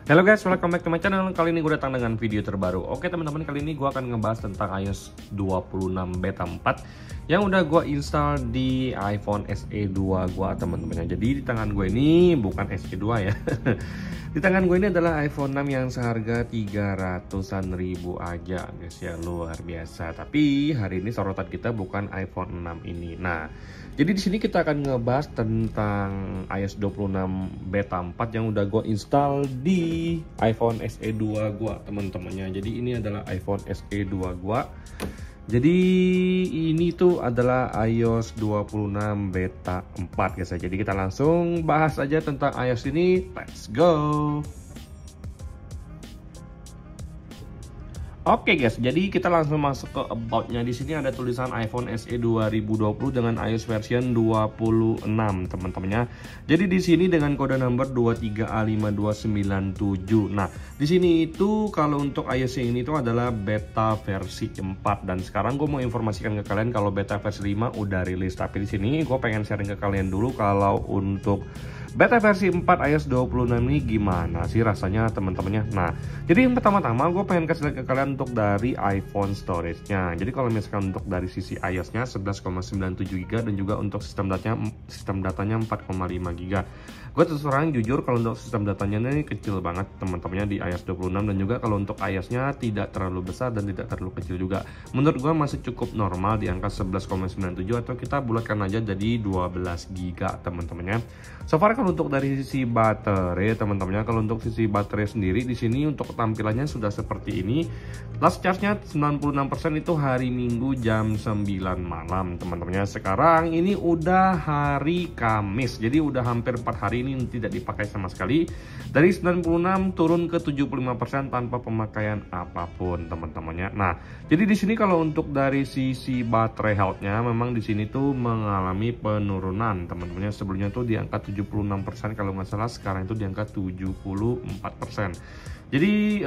Halo guys, welcome back to my channel. Kali ini gue datang dengan video terbaru. Oke teman-teman, kali ini gue akan ngebahas tentang iOS 26 beta 4 yang udah gue install di iPhone SE 2 gue teman-teman. Jadi di tangan gue ini bukan SE 2 ya. Di tangan gue ini adalah iPhone 6 yang seharga 300-an ribu aja guys ya, luar biasa. Tapi hari ini sorotan kita bukan iPhone 6 ini. Nah, jadi di sini kita akan ngebahas tentang iOS 26 beta 4 yang udah gue install di iPhone SE 2 gua teman-temannya. Jadi ini adalah iPhone SE 2 gua. Jadi ini tuh adalah iOS 26 beta 4 guys ya. Jadi kita langsung bahas aja tentang iOS ini. Let's go. Oke guys, jadi kita langsung masuk ke about-nya. Di sini ada tulisan iPhone SE 2020 dengan iOS version 26 teman-temannya. Jadi di sini dengan kode number 23A5297. Nah, di sini itu kalau untuk iOS ini itu adalah beta versi 4 dan sekarang gue mau informasikan ke kalian kalau beta versi 5 udah rilis. Tapi di sini gue pengen sharing ke kalian dulu kalau untuk beta versi 4 iOS 26 ini gimana sih rasanya teman-temannya. Nah, jadi yang pertama-tama gue pengen kasih lihat ke kalian untuk dari iPhone storage-nya. Jadi kalau misalkan untuk dari sisi iOS-nya 11,97 GB dan juga untuk sistem datanya 4,5 GB. Gue terus terang jujur kalau untuk sistem datanya ini kecil banget teman-temannya di iOS 26 dan juga kalau untuk iOS-nya tidak terlalu besar dan tidak terlalu kecil juga. Menurut gue masih cukup normal di angka 11,97 atau kita bulatkan aja jadi 12 GB teman-temannya. So far kalau untuk dari sisi baterai teman-temannya, kalau untuk sisi baterai sendiri di sini untuk tampilannya sudah seperti ini. Last charge-nya 96% itu hari Minggu jam 9 malam teman-temannya. Sekarang ini udah hari Kamis. Jadi udah hampir 4 hari ini tidak dipakai sama sekali. Dari 96 turun ke 75% tanpa pemakaian apapun teman-temannya. Nah, jadi di sini kalau untuk dari sisi baterai health-nya memang di sini tuh mengalami penurunan teman-temannya. Sebelumnya tuh di angka 76% kalau nggak salah, sekarang itu di angka 74%. Jadi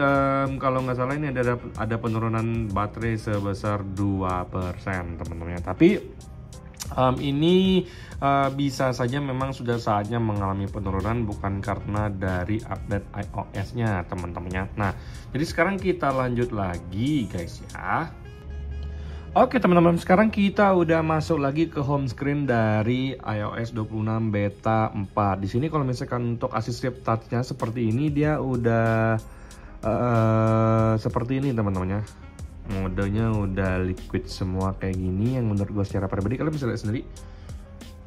kalau nggak salah ini ada penurunan baterai sebesar 2% teman-teman. Tapi ini bisa saja memang sudah saatnya mengalami penurunan bukan karena dari update iOS-nya teman-temannya. Nah, jadi sekarang kita lanjut lagi guys ya. Oke teman-teman, sekarang kita udah masuk lagi ke home screen dari iOS 26 beta 4. Di sini kalau misalkan untuk assistive touch-nya seperti ini, dia udah seperti ini teman-temannya. Modenya udah liquid semua kayak gini yang menurut gue secara pribadi kalian bisa lihat sendiri.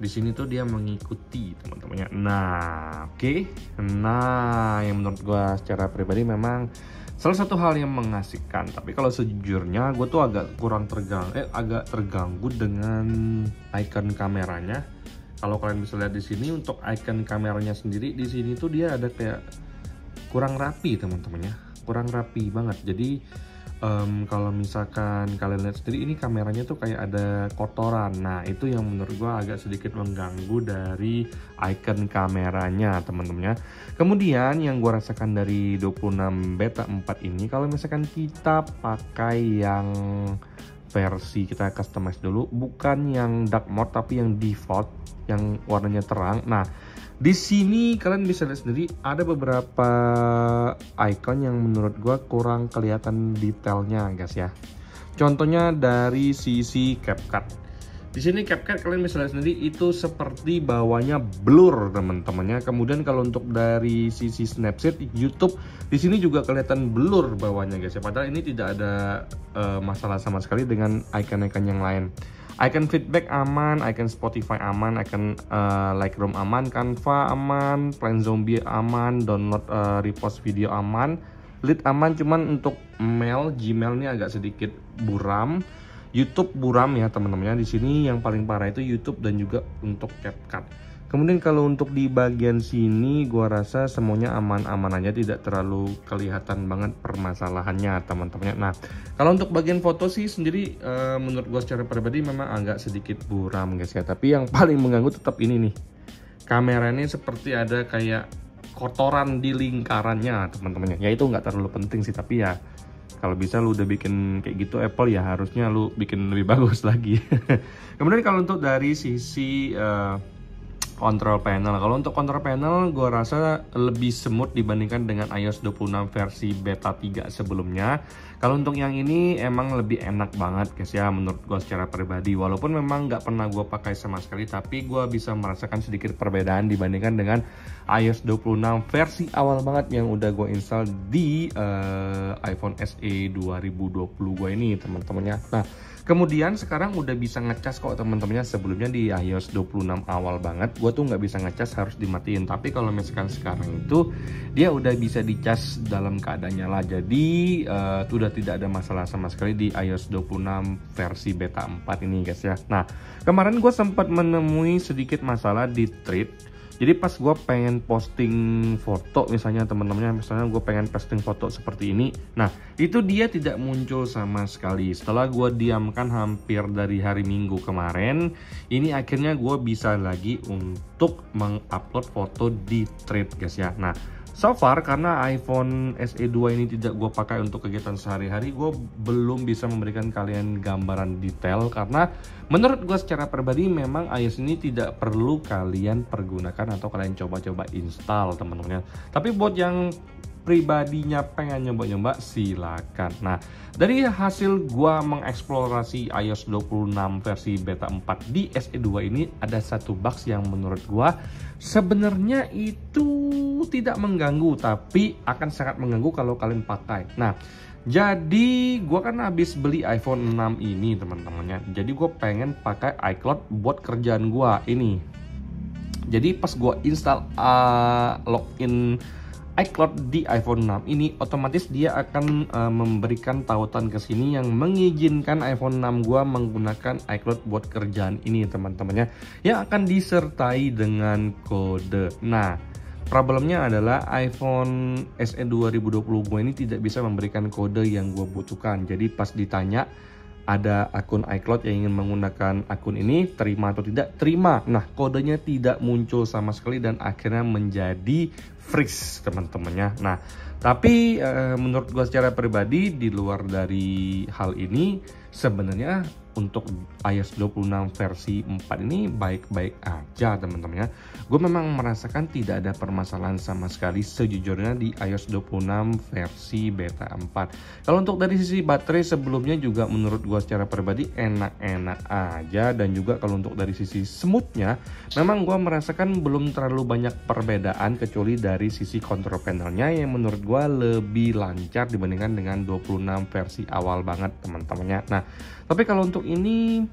Di sini tuh dia mengikuti teman-temannya. Nah, oke. Nah, yang menurut gue secara pribadi memang salah satu hal yang mengasihkan. Tapi kalau sejujurnya gue tuh agak terganggu dengan icon kameranya. Kalau kalian bisa lihat di sini untuk icon kameranya sendiri di sini tuh dia ada kayak kurang rapi teman-temannya. Kurang rapi banget. Jadi kalau misalkan kalian lihat sendiri ini kameranya tuh kayak ada kotoran. Nah, itu yang menurut gua agak sedikit mengganggu dari icon kameranya teman-temannya. Kemudian yang gua rasakan dari 26 beta 4 ini, kalau misalkan kita pakai yang versi kita customize dulu, bukan yang dark mode tapi yang default yang warnanya terang. Nah, di sini kalian bisa lihat sendiri ada beberapa icon yang menurut gua kurang kelihatan detailnya guys ya. Contohnya dari sisi CapCut. Di sini CapCut kalian bisa lihat sendiri itu seperti bawahnya blur teman-temannya. Kemudian kalau untuk dari sisi Snapseed YouTube di sini juga kelihatan blur bawahnya guys ya. Padahal ini tidak ada masalah sama sekali dengan icon-icon yang lain. Icon feedback aman, icon Spotify aman, icon Lightroom aman, Canva aman, Plan Zombie aman, download repost video aman, lead aman. Cuman untuk mail, Gmail ini agak sedikit buram. YouTube buram ya teman-teman. Di sini yang paling parah itu YouTube dan juga untuk CapCut. Kemudian kalau untuk di bagian sini gua rasa semuanya aman-aman aja, tidak terlalu kelihatan banget permasalahannya teman-teman. Nah, kalau untuk bagian foto sih sendiri menurut gua secara pribadi memang agak sedikit buram guys ya. Tapi yang paling mengganggu tetap ini nih. Kameranya seperti ada kayak kotoran di lingkarannya teman-teman. Ya itu nggak terlalu penting sih, tapi ya kalau bisa lu udah bikin kayak gitu Apple ya harusnya lu bikin lebih bagus lagi. Kemudian kalau untuk dari sisi control panel. Kalau untuk control panel gue rasa lebih smooth dibandingkan dengan iOS 26 versi beta 3 sebelumnya. Kalau untuk yang ini emang lebih enak banget guys ya menurut gue secara pribadi. Walaupun memang nggak pernah gue pakai sama sekali, tapi gue bisa merasakan sedikit perbedaan dibandingkan dengan iOS 26 versi awal banget yang udah gue install di iPhone SE 2020 gue ini teman-temannya. Nah, kemudian sekarang udah bisa ngecas kok teman-temannya. Sebelumnya di iOS 26 awal banget gue tuh nggak bisa ngecas, harus dimatiin. Tapi kalau misalkan sekarang itu dia udah bisa dicas dalam keadaan nyala. Jadi udah tidak ada masalah sama sekali di iOS 26 versi beta 4 ini guys ya. Nah, kemarin gue sempat menemui sedikit masalah di Thread. Jadi pas gue pengen posting foto misalnya teman-temannya, misalnya gue pengen posting foto seperti ini, nah itu dia tidak muncul sama sekali. Setelah gue diamkan hampir dari hari Minggu kemarin, ini akhirnya gue bisa lagi untuk mengupload foto di Thread guys ya. Nah, so far karena iPhone SE 2 ini tidak gue pakai untuk kegiatan sehari-hari, gue belum bisa memberikan kalian gambaran detail karena menurut gue secara pribadi memang iOS ini tidak perlu kalian pergunakan atau kalian coba-coba install teman-teman. Tapi buat yang pribadinya pengen nyoba-nyoba silakan. Nah, dari hasil gua mengeksplorasi iOS 26 versi beta 4 di SE2 ini ada satu bugs yang menurut gua sebenarnya itu tidak mengganggu tapi akan sangat mengganggu kalau kalian pakai. Nah, jadi gua kan habis beli iPhone 6 ini teman-temannya. Jadi gua pengen pakai iCloud buat kerjaan gua ini. Jadi pas gua install login iCloud di iPhone 6 ini, otomatis dia akan memberikan tautan ke sini yang mengizinkan iPhone 6 gua menggunakan iCloud buat kerjaan ini teman-temannya, yang akan disertai dengan kode. Nah, problemnya adalah iPhone SE 2020 gua ini tidak bisa memberikan kode yang gua butuhkan. Jadi pas ditanya ada akun iCloud yang ingin menggunakan akun ini, terima atau tidak? Terima. Nah, kodenya tidak muncul sama sekali dan akhirnya menjadi freeze teman-temannya. Nah, tapi menurut gue secara pribadi di luar dari hal ini sebenarnya untuk iOS 26 versi 4 ini baik-baik aja teman-teman ya. Gue memang merasakan tidak ada permasalahan sama sekali sejujurnya di iOS 26 versi beta 4. Kalau untuk dari sisi baterai sebelumnya juga menurut gue secara pribadi enak-enak aja, dan juga kalau untuk dari sisi smoothnya memang gue merasakan belum terlalu banyak perbedaan kecuali dari sisi control panelnya yang menurut gue lebih lancar dibandingkan dengan 26 versi awal banget teman-temannya. Nah, tapi kalau untuk ini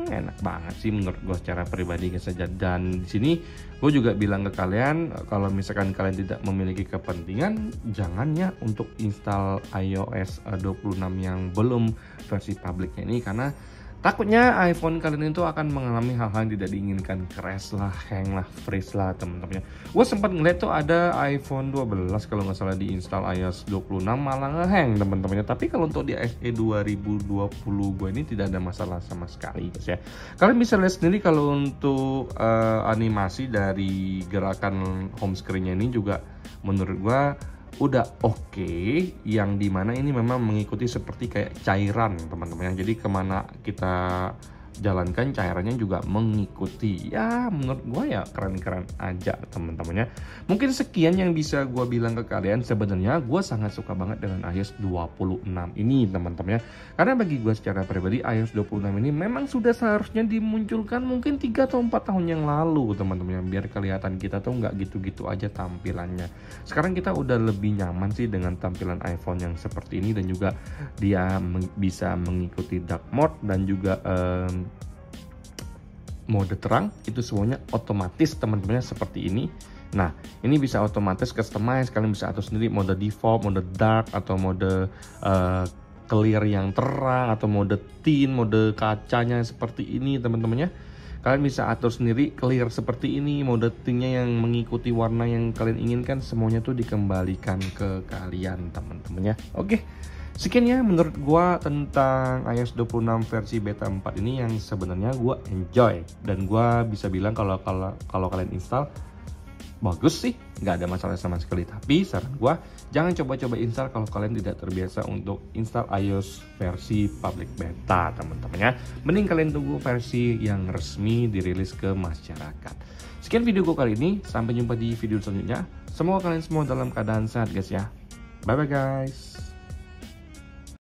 enak banget sih menurut gue secara pribadi guys saja. Dan di sini gue juga bilang ke kalian kalau misalkan kalian tidak memiliki kepentingan, jangan ya untuk install iOS 26 yang belum versi publiknya ini, karena takutnya iPhone kalian itu akan mengalami hal-hal yang tidak diinginkan, crash lah, hang lah, freeze lah teman-teman. Gue sempat ngeliat tuh ada iPhone 12 kalau nggak salah diinstal iOS 26 malah ngehang teman-temannya. Tapi kalau untuk di SE 2020 gue ini tidak ada masalah sama sekali guys ya. Kalian bisa lihat sendiri kalau untuk animasi dari gerakan home screen-nya ini juga menurut gue udah oke, yang dimana ini memang mengikuti seperti kayak cairan teman-teman. Jadi kemana kita jalankan cairannya juga mengikuti. Ya menurut gue ya keren-keren aja teman-temannya. Mungkin sekian yang bisa gue bilang ke kalian. Sebenarnya gue sangat suka banget dengan iOS 26 ini teman-temannya, karena bagi gue secara pribadi iOS 26 ini memang sudah seharusnya dimunculkan mungkin 3 atau 4 tahun yang lalu teman-teman, biar kelihatan kita tuh nggak gitu-gitu aja tampilannya. Sekarang kita udah lebih nyaman sih dengan tampilan iPhone yang seperti ini, dan juga dia bisa mengikuti dark mode dan juga mode terang, itu semuanya otomatis teman-temannya seperti ini. Nah, ini bisa otomatis customize, kalian bisa atur sendiri mode default, mode dark, atau mode clear yang terang, atau mode thin, mode kacanya seperti ini teman-temannya. Kalian bisa atur sendiri clear seperti ini, mode thinnya yang mengikuti warna yang kalian inginkan, semuanya tuh dikembalikan ke kalian teman-temannya. Oke. Sekian ya menurut gua tentang iOS 26 versi beta 4 ini yang sebenarnya gua enjoy, dan gua bisa bilang kalau kalian install bagus sih, nggak ada masalah sama sekali. Tapi saran gua, jangan coba-coba install kalau kalian tidak terbiasa untuk install iOS versi public beta, teman-teman ya. Mending kalian tunggu versi yang resmi dirilis ke masyarakat. Sekian video gua kali ini, sampai jumpa di video selanjutnya. Semoga kalian semua dalam keadaan sehat guys ya. Bye bye guys.